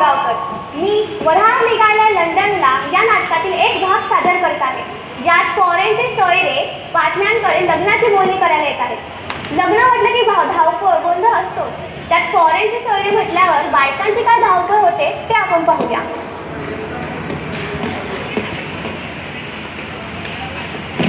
मोरगावकर. मी वऱ्हाड निघाल्या लंडनला या नाटकातील एक भाग सादर करत आहे, ज्यात फॉरेनचे सोयरे बातम्यांकडे लग्नाची बोलणी करायला येत आहेत. लग्न म्हटलं की धावपळ गोंधळ असतो. त्यात फॉरेनचे सोयरे म्हटल्यावर बायकांची काय धावपळ होते ते आपण पाहूया.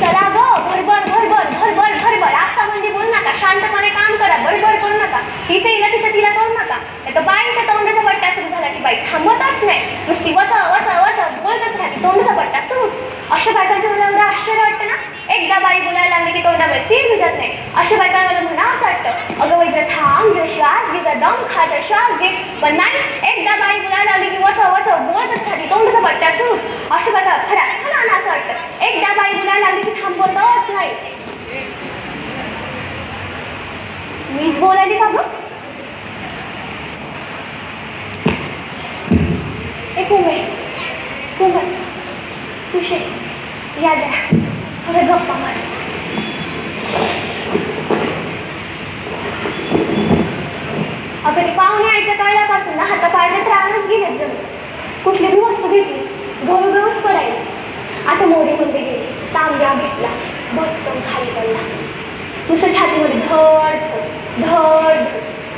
चला ग, भरभर भरभर भरभर भरभर. आता म्हणजे बोल नका, शांतपणे काम करा, बडबड करू नका. तिथे हिला तिथं तिला करू नका. आता बाईचा तोंडाचा पट्टा सुरू झाला की बाई थांबतच नाही, नुसती वच वच वच बोलतच राहते. तोंडाचा पट्टा सुरू. अशा बायकांचं मला एवढं आश्चर्य वाटतं ना. एकदा बाई बोलायला लागली की तोंडामध्ये तीर भिजत नाही. अशा बायकांना मला म्हणा असं वाटतं, अगं बाई जर थांब, जर श्वास घे, जर दम खा, जर श्वास घे. पण नाही, एकदा बाई बोलायला लागली की वच वच बोलतच राहते. तोंडाचा पट्टा सुरू. अशा बायका खरा खरा असं वाटतं, एकदा बाई बोलायला लागली की थांबवतच नाही. मीच बोलायली का गं? एक कुंभर तुझे या जरा थोडं गप्पा मार. अगं ते पाहुणे यायच्या कळल्यापासून ना हातापायला त्राणच गेलेत जण. कुठली बी वस्तू घेतली गवगवच पडायला. आता मोरीमध्ये गेली, तांब्या घेतला, भक्कम खाली पडला. नुसतं छातीमध्ये धड धड.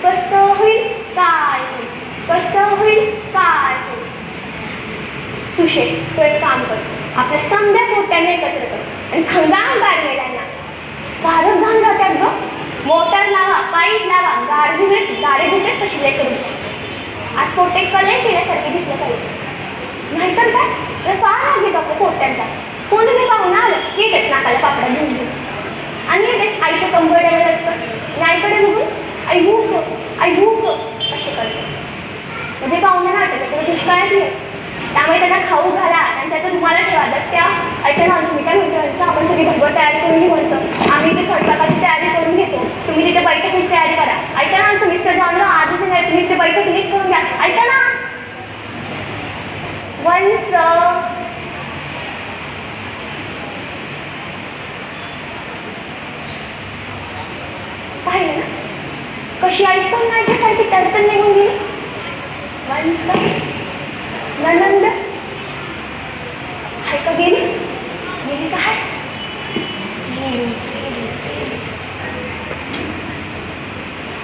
कसं होईल काय होईल, कसं होईल काय होईल. सुशे तो एक काम कर, आपल्या समद्या पोट्याने एकत्र कर आणि खंगाम गाड मेलांना. गाडच घाण राहतात ग. मोटर लावा, पाईप लावा, गाडी धुतेच तशी लय करून. आज पोटे कलय केल्यासारखे दिसलं पाहिजे, नाहीतर काय फार आग येतो आपल्या पोट्यांचा. कोणी मी पाहून आलं येतेच नाकाला पापडा घेऊन घेऊन आणि येतेच आईच्या कंबरड्याला लटकत. नाहीकडे बघून आई भूक असे करते. म्हणजे पाहुण्या नाटक त्याला दुष्काळच नाही. त्यामुळे त्यांना खाऊ घाला, त्यांच्या रुमाला ठेवा. दसत्या ऐका ना, मी काय म्हणतो, आपण सगळी भरभर तयारी करून घेऊ म्हणतो. आम्ही इथे स्वयंपाकाची तयारी करून घेतो, तुम्ही तिथे बैठकीची तयारी करा. ऐका ना, आमचं मिस्टर जाणलं आधीच नाही, तुम्ही तिथे बैठक नीट करून घ्या. ऐका ना. वन्स पाहिलं ना कशी ऐकून माझ्यासारखी तडतड निघून गेली. वन्स नंद हाय का गेली काय?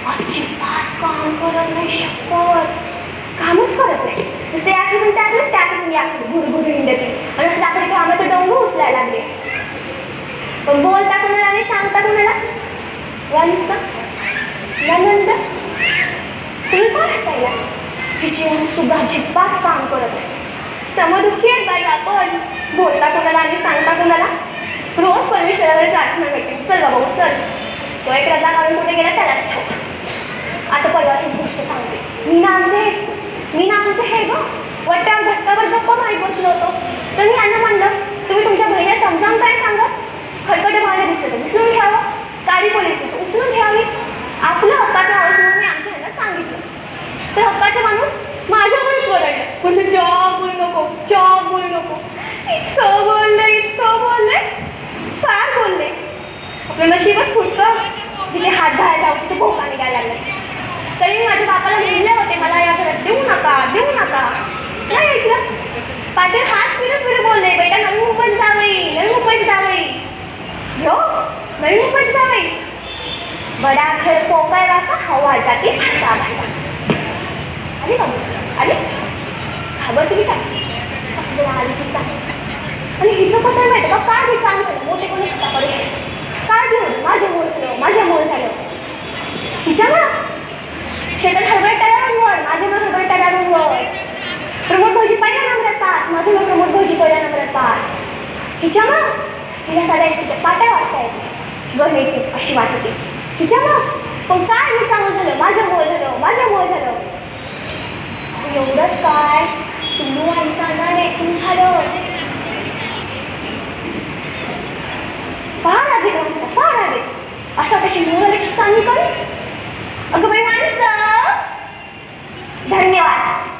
अजिबात काम करत नाही, शपथ कामच करत नाही. नुसते याकडून त्याकडून याकडून घुरघुर हिंडते आणि असं रात्री कामाचं डोंग उचलायला लागले. पण बोलता कोणाला आणि सांगता कोणाला? वंस नंद तुम्ही काय हसायला? तिची सुद्धा अजिबात काम करत आहे. समदुखी आहे बाई आपण, बोलता कोणाला आणि सांगता कोणाला. रोज परमेश्वराकडे प्रार्थना करते, चल बाबा चल. तो एक रजा काढून कुठे गेला त्यालाच ठाऊक. आता परवाची गोष्ट सांगते. मी ना आमचे हे ग वट्यावर घट्टावर गप्पा मारीत बसलो होतो. तर मी यांना म्हणलं, तुम्ही तुमच्या बहिणीला समजावून काय सांगत? खडखटे भांडे दिसलं तर उचलून घ्यावं, काळी पोलीस उचलून घ्यावी. आपलं हक्काचा माणूस म्हणून मी आमच्या ह्यांना सांगितलं. तर हक्काचा माणूस माझ्यावरच वरडलं. म्हणजे जॉब बोलू नको. इतकं बोलले फार बोलले. आपलं नशीबच फुटकं, तिथे हात घालायला जाऊ तिथे भोका निघायला लागला. तरी मी माझ्या बापाला म्हणले होते, मला या घरात देऊ नका. नाही ऐकलं. पाठीवर हात फिरत बोलले, बेटा नवी मुंबईत जावई. हो नवी मुंबईत जावई. बडा खेळ पोकाय वासा हवा जाती भाषा. अरे बाबा अरे घाबरते काय आली ती सांग. आणि हिचं कसं माहिती का, काय बी चांगलं झालं मोठे कोणी स्वतःकडे काय घेऊन माझ्यामुळे झालं. तिच्या ना शेतात हरभरा टळ्यावर, माझ्यामुळे हरभरा टळ्यावर. प्रमोद भाऊजी पहिल्या नंबरात पास, माझ्यामुळे प्रमोद भाऊजी पहिल्या नंबरात पास. तिच्या ना तिला साड्या तिच्या पाट्या वाचता येते, गर येते अशी वाचते तिच्या ना. पण काय मी चांगलं झालं, माझ्यामुळे झालं. एवढंच काय तुम्ही ऐकायला ऐकून झालं. फार आले असा कशी मुलं सांग कर. अगं बाई माणसं धन्यवाद.